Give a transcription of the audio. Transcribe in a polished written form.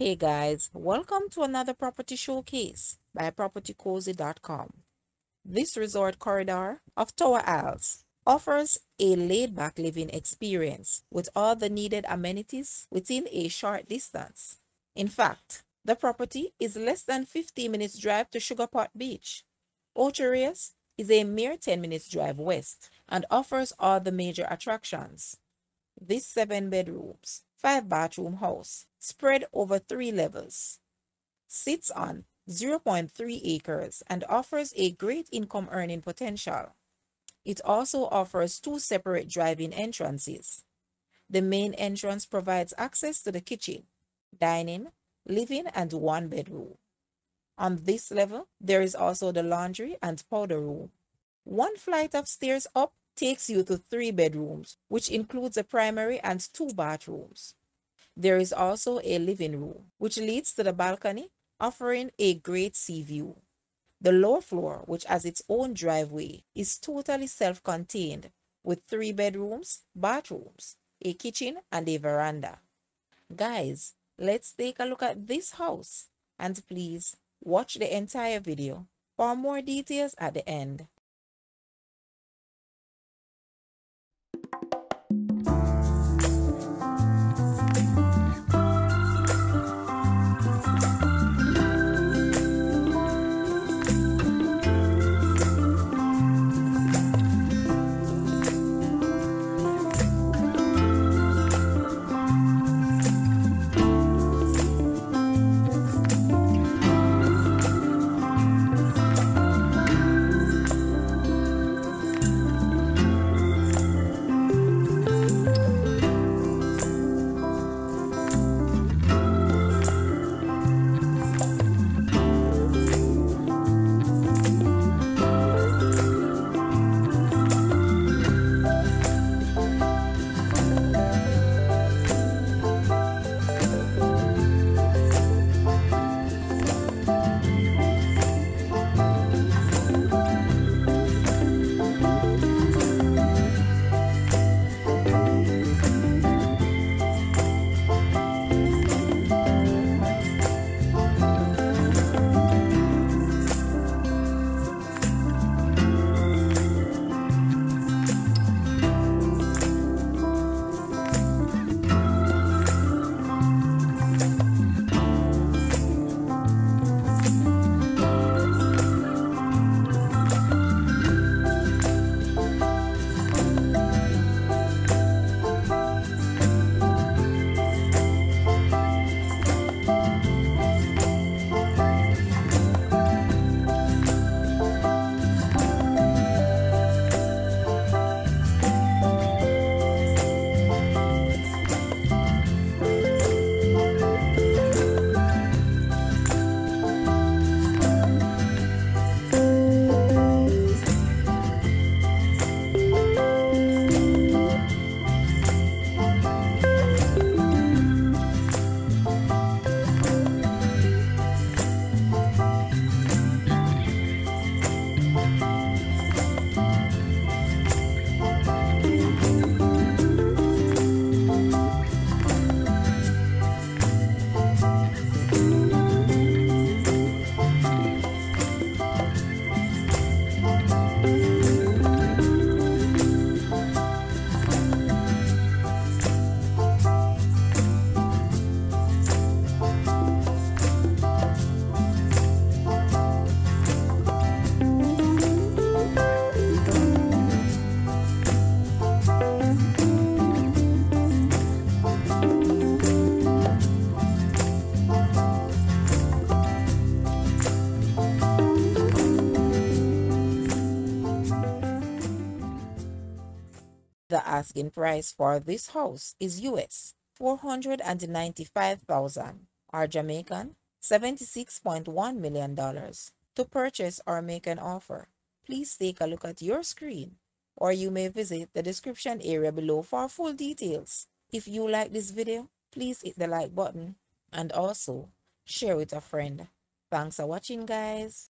Hey guys, welcome to another property showcase by propertycozy.com. This resort corridor of Tower Isles offers a laid-back living experience with all the needed amenities within a short distance. In fact, the property is less than 15 minutes drive to Sugar Pot Beach. Ocho Rios is a mere 10 minutes drive west and offers all the major attractions. This 7 bedrooms, 5 bathroom house, spread over 3 levels, sits on 0.3 acres and offers a great income earning potential. It also offers 2 separate drive-in entrances. The main entrance provides access to the kitchen, dining, living, and 1 bedroom. On this level, there is also the laundry and powder room. 1 flight of stairs up takes you to 3 bedrooms, which includes a primary and 2 bathrooms. There is also a living room, which leads to the balcony, offering a great sea view. The lower floor, which has its own driveway, is totally self-contained, with 3 bedrooms, bathrooms, a kitchen, and a veranda. Guys, let's take a look at this house, and please watch the entire video for more details at the end. The asking price for this house is US $495,000 or Jamaican $76.1 million. To purchase or make an offer, please take a look at your screen, or you may visit the description area below for full details. If you like this video, please hit the like button and also share with a friend. Thanks for watching, guys.